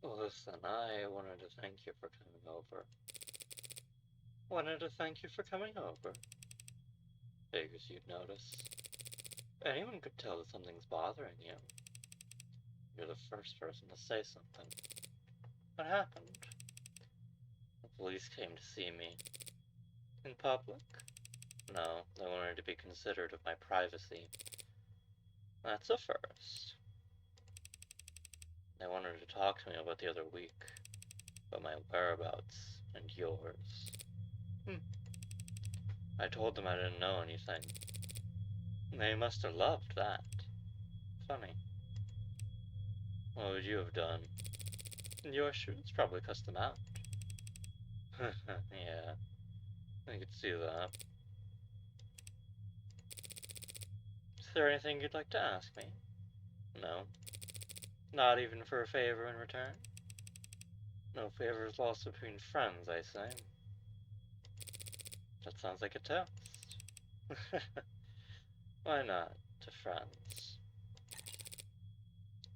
Listen, I wanted to thank you for coming over. Wanted to thank you for coming over. Figures you'd notice. Anyone could tell that something's bothering you. You're the first person to say something. What happened? The police came to see me. In public? No, they wanted to be considerate of my privacy. That's a first. They wanted to talk to me about the other week. About my whereabouts and yours. I told them I didn't know anything. They must have loved that. Funny. What would you have done? In your shoes, probably cussed them out. Yeah, I could see that. Is there anything you'd like to ask me? No. Not even for a favor in return? No favors lost between friends, I say. That sounds like a test. Why not, to friends?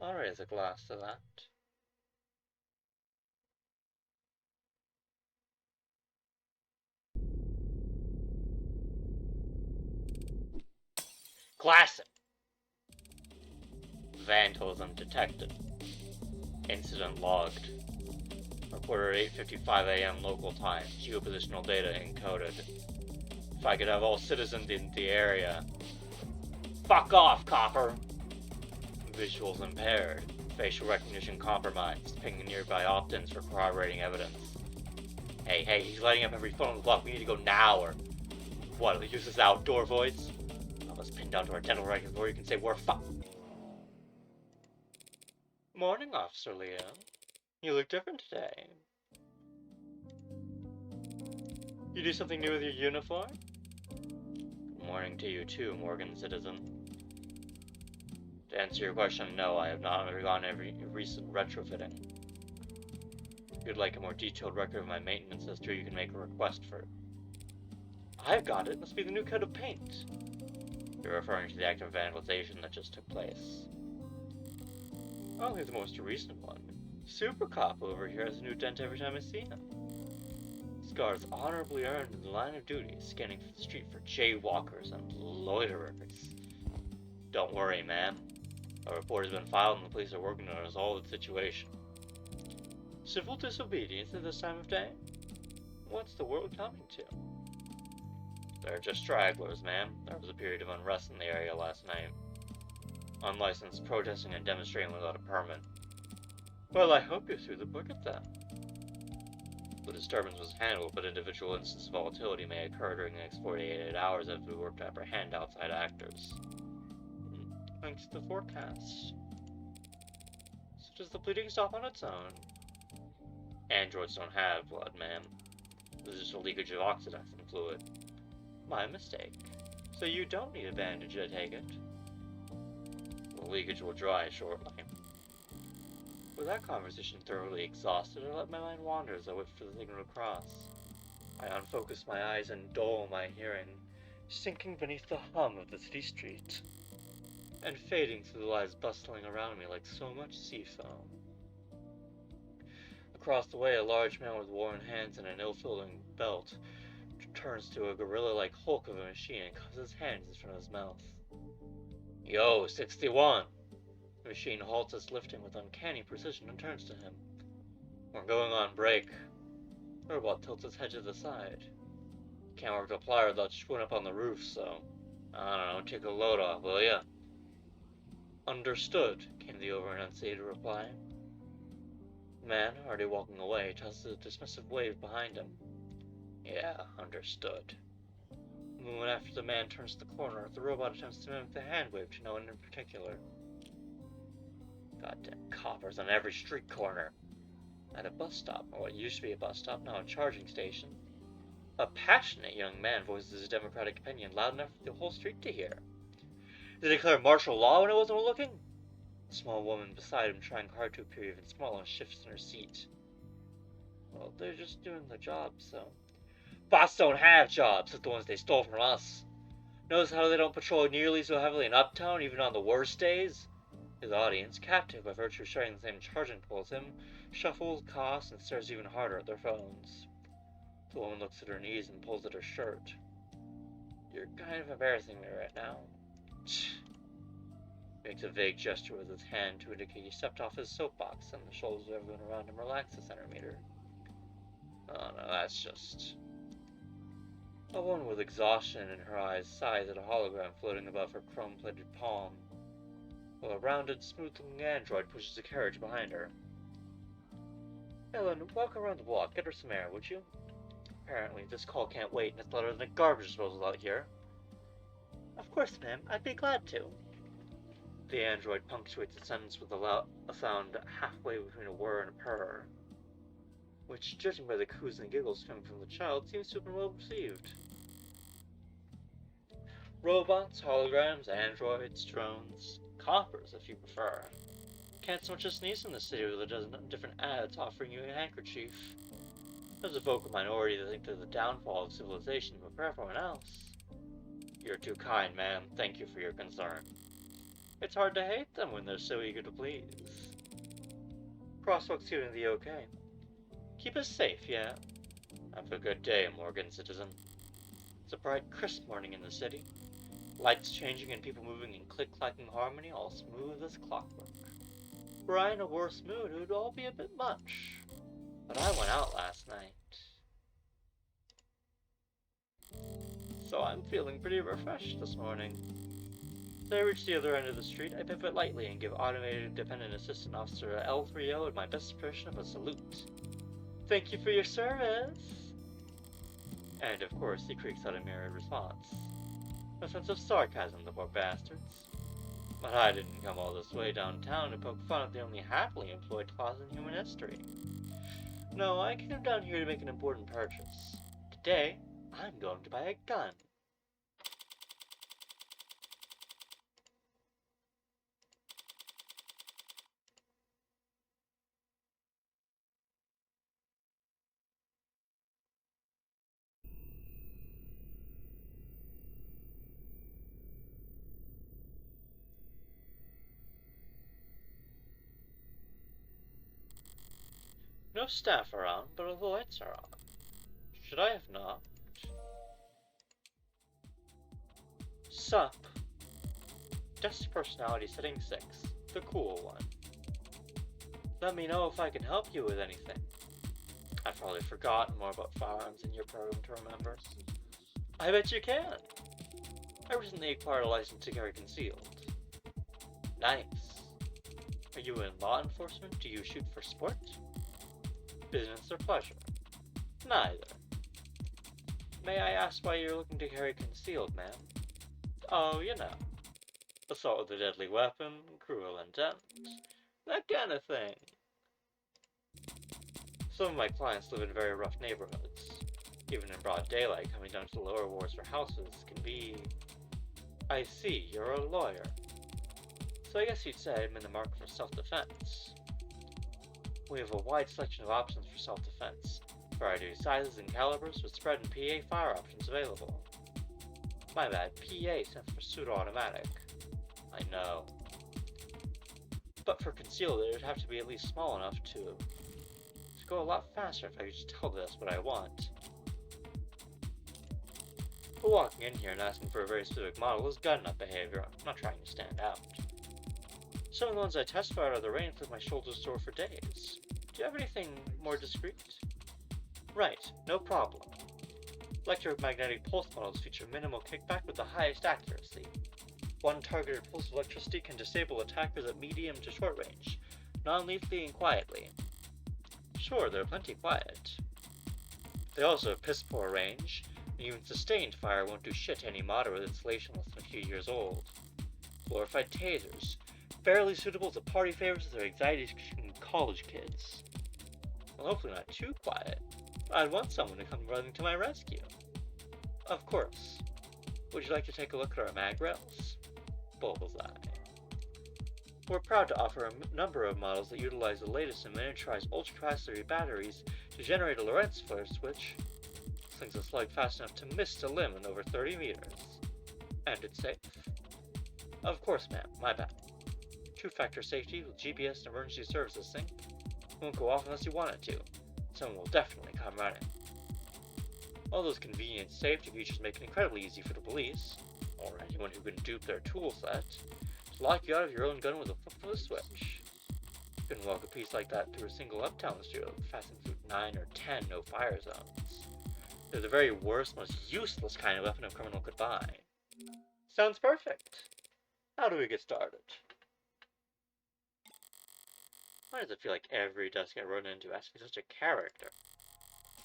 I'll raise a glass to that. Classic! Vandalism detected. Incident logged. Reported 8:55 a.m. local time. Geopositional data encoded. If I could have all citizens in the area. Fuck off, copper! Visuals impaired. Facial recognition compromised. Pinging nearby opt-ins for corroborating evidence. Hey, he's lighting up every phone on the block. We need to go now, or... What, he'll use his outdoor voice? I'll just pin down to our dental records before you can say we're Morning, Officer Leo. You look different today. You do something new with your uniform? Good morning to you too, Morgan citizen. To answer your question, no, I have not undergone every recent retrofitting. If you'd like a more detailed record of my maintenance history, you can make a request for it. I've got it. It must be the new coat of paint. You're referring to the act of vandalization that just took place. Only the most recent one. Super Cop over here has a new dent every time I see him. Scars honorably earned in the line of duty, scanning the street for jaywalkers and loiterers. Don't worry, ma'am. A report has been filed and the police are working to resolve the situation. Civil disobedience at this time of day? What's the world coming to? They're just stragglers, ma'am. There was a period of unrest in the area last night. Unlicensed protesting and demonstrating without a permit. Well, I hope you're through the book at that. The disturbance was handled, but individual instances of volatility may occur during the next 48 hours as we work to apprehend outside actors. Thanks to the forecast. So does the bleeding stop on its own? Androids don't have blood, ma'am. There's just a leakage of oxidizing fluid. My mistake. So you don't need a bandage, I take it? The leakage will dry shortly. With that conversation thoroughly exhausted, I let my mind wander as I wait for the signal to cross. I unfocus my eyes and dull my hearing, sinking beneath the hum of the city street, and fading through the lives bustling around me like so much sea foam. Across the way, a large man with worn hands and an ill-fitting belt turns to a gorilla-like hulk of a machine and cups his hands in front of his mouth. Yo, 61! The machine halts its lifting with uncanny precision and turns to him. We're going on break. The robot tilts its head to the side. Can't work the plier without screwing up on the roof, so... I don't know, take a load off, will ya? Understood, came the over-enunciated reply. The man, already walking away, tosses a dismissive wave behind him. Yeah, understood. A moment after the man turns the corner, the robot attempts to mimic the hand wave to no one in particular. Goddamn coppers on every street corner. At a bus stop, or what used to be a bus stop, now a charging station, a passionate young man voices his democratic opinion loud enough for the whole street to hear. They declare martial law when I wasn't looking? The small woman beside him, trying hard to appear even smaller, shifts in her seat. Well, they're just doing their job, so... Bots don't have jobs, like the ones they stole from us. Notice how they don't patrol nearly so heavily in Uptown, even on the worst days? His audience, captive by virtue of sharing the same charging pool as him, shuffles, coughs, and stares even harder at their phones. The woman looks at her knees and pulls at her shirt. You're kind of embarrassing me right now. He makes a vague gesture with his hand to indicate he stepped off his soapbox, and the shoulders of everyone around him relax a centimeter. Oh no, that's just... A woman with exhaustion in her eyes sighs at a hologram floating above her chrome-plated palm, while a rounded, smooth-looking android pushes a carriage behind her. Ellen, walk around the block. Get her some air, would you? Apparently, this call can't wait, and it's louder than a garbage disposal out here. Of course, ma'am. I'd be glad to. The android punctuates the sentence with a sound halfway between a whir and a purr, which, judging by the coos and giggles coming from the child, seems to have been well received. Robots, holograms, androids, drones, coppers, if you prefer. Can't so much as sneeze in the city with a dozen different ads offering you a handkerchief. There's a vocal minority that think they're the downfall of civilization, but for everyone else... You're too kind, ma'am. Thank you for your concern. It's hard to hate them when they're so eager to please. Crosswalk's giving the okay. Keep us safe, yeah? Have a good day, Morgan citizen. It's a bright, crisp morning in the city. Lights changing and people moving in click-clacking harmony, all smooth as clockwork. Were I in a worse mood, it would all be a bit much. But I went out last night. So I'm feeling pretty refreshed this morning. As I reach the other end of the street, I pivot lightly and give Automated Dependent Assistant Officer L30 my best impression of a salute. Thank you for your service! And of course, he creaks out a mirrored response. A sense of sarcasm, the poor bastards. But I didn't come all this way downtown to poke fun at the only happily employed class in human history. No, I came down here to make an important purchase. Today, I'm going to buy a gun. No staff around, but all the lights are on. Should I have knocked? Sup? Desk personality setting 6, the cool one. Let me know if I can help you with anything. I've probably forgotten more about firearms in your program to remember. I bet you can. I recently acquired a license to carry concealed. Nice. Are you in law enforcement? Do you shoot for sport? Business or pleasure? Neither. May I ask why you're looking to carry concealed, ma'am? Oh, you know. Assault with a deadly weapon, cruel intent, that kind of thing. Some of my clients live in very rough neighborhoods. Even in broad daylight, coming down to the lower wards for houses can be... I see, you're a lawyer. So I guess you'd say I'm in the market for self-defense. We have a wide selection of options for self-defense, variety of sizes and calibers with spread and PA fire options available. My bad, PA stands for pseudo-automatic. I know. But for concealed, it would have to be at least small enough to go a lot faster if I could just tell this what I want. But walking in here and asking for a very specific model is good enough behavior. I'm not trying to stand out. Some of the ones I test fired out of the range with my shoulders sore for days. Do you have anything more discreet? Right, no problem. Electromagnetic pulse models feature minimal kickback with the highest accuracy. One targeted pulse of electricity can disable attackers at medium to short range, non-lethally and quietly. Sure, they're plenty quiet. They also have piss-poor range, and even sustained fire won't do shit to any modder with installation less than a few years old. Glorified tasers, barely suitable to party favorites with their anxiety-stricken college kids. Well, hopefully not too quiet. I'd want someone to come running to my rescue. Of course. Would you like to take a look at our mag rails? Bullseye. We're proud to offer a number of models that utilize the latest in miniaturized ultracapacitor batteries to generate a Lorentz flare switch. Slings a slug fast enough to mist a limb in over 30 meters. And it's safe. Of course, ma'am. My bad. Two-factor safety with GPS and emergency services sync. Won't go off unless you want it to. Someone will definitely come running. All those convenient safety features make it incredibly easy for the police, or anyone who can dupe their tool set, to lock you out of your own gun with a flip of a switch. Couldn't walk a piece like that through a single uptown street fastened through 9 or 10 no-fire zones. They're the very worst, most useless kind of weapon a criminal could buy. Sounds perfect. How do we get started? Why does it feel like every desk I run into has to be such a character?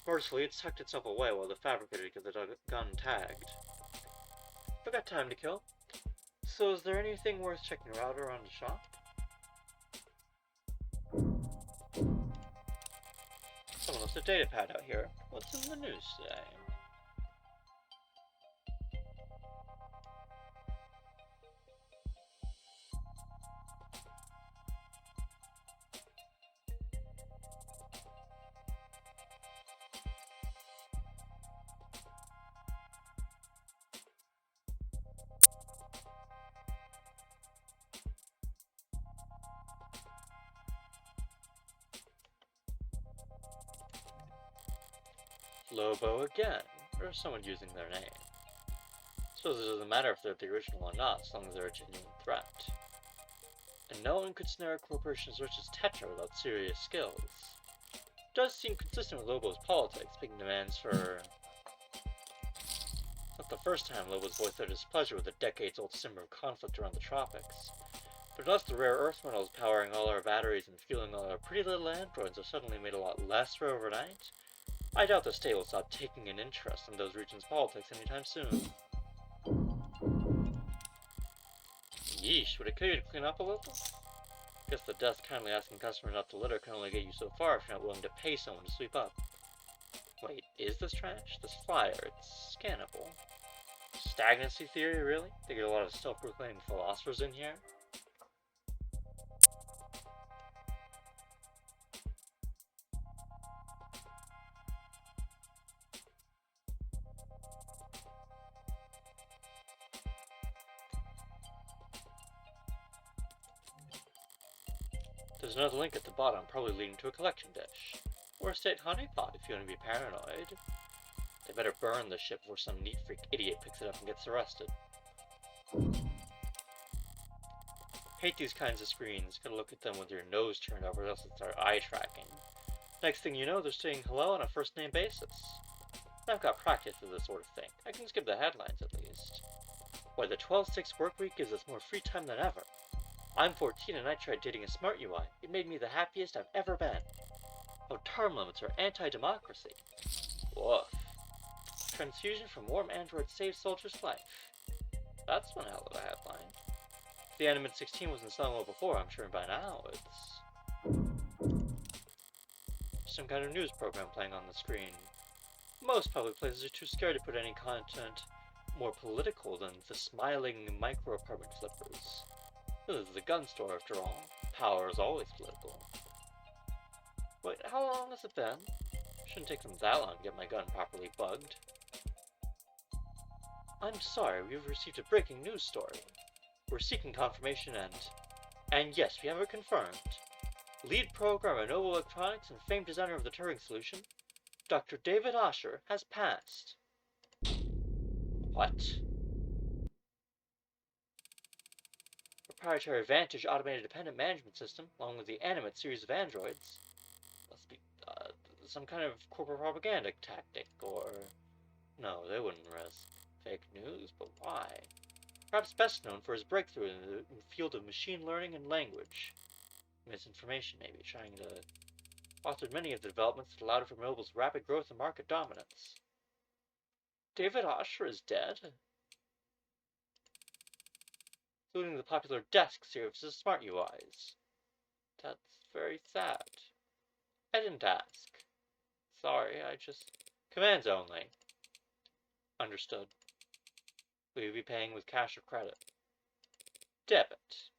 Mercifully, it's tucked itself away while the fabricator gets the gun tagged. I've got time to kill. So is there anything worth checking out around the shop? Someone left a data pad out here. What's in the news today? Lobo again, or someone using their name. Suppose it doesn't matter if they're the original or not, as long as they're a genuine threat. And no one could snare a corporation as rich as Tetra without serious skills. It does seem consistent with Lobo's politics, making demands for... Not the first time Lobo's voiced their displeasure with the decades-old simmer of conflict around the tropics. But unless the rare earth metals powering all our batteries and fueling all our pretty little androids are suddenly made a lot less rare overnight, I doubt the state will stop taking an interest in those regions' politics anytime soon. Yeesh, would it kill you to clean up a little? Guess the desk kindly asking customers not to litter can only get you so far if you're not willing to pay someone to sweep up. Wait, is this trash? This flyer, it's scannable. Stagnancy theory, really? They get a lot of self-proclaimed philosophers in here? There's another link at the bottom, probably leading to a collection dish. Or a state honeypot if you want to be paranoid. They better burn the ship before some neat freak idiot picks it up and gets arrested. Hate these kinds of screens. Gotta look at them with your nose turned up or else it's our eye tracking. Next thing you know, they're saying hello on a first name basis. I've got practice with this sort of thing. I can skip the headlines at least. Why, the 12/6 work week gives us more free time than ever. I'm 14 and I tried dating a smart UI. It made me the happiest I've ever been. Oh, term limits are anti-democracy. Woof. Transfusion from warm android saves soldier's life. That's one hell of a headline. If the Animate 16 was installing well before, I'm sure by now it's... some kind of news program playing on the screen. Most public places are too scared to put any content more political than the smiling micro-apartment flippers. This is a gun store after all. Power is always political. Wait, how long has it been? Shouldn't take them that long to get my gun properly bugged. I'm sorry, we've received a breaking news story. We're seeking confirmation and yes, we have it confirmed. Lead programmer at Noble Electronics and famed designer of the Turing solution, Dr. David Osher, has passed. What? Proprietary Vantage automated dependent management system, along with the Animate series of androids, must be some kind of corporate propaganda tactic, or... No, they wouldn't risk fake news, but why? Perhaps best known for his breakthrough in the field of machine learning and language. Misinformation, maybe, trying to... authored many of the developments that allowed for Mobile's rapid growth and market dominance. David Osher is dead? Including the popular desk series of smart UIs. That's very sad. I didn't ask. Sorry, I just... Commands only. Understood. Will you be paying with cash or credit? Debit.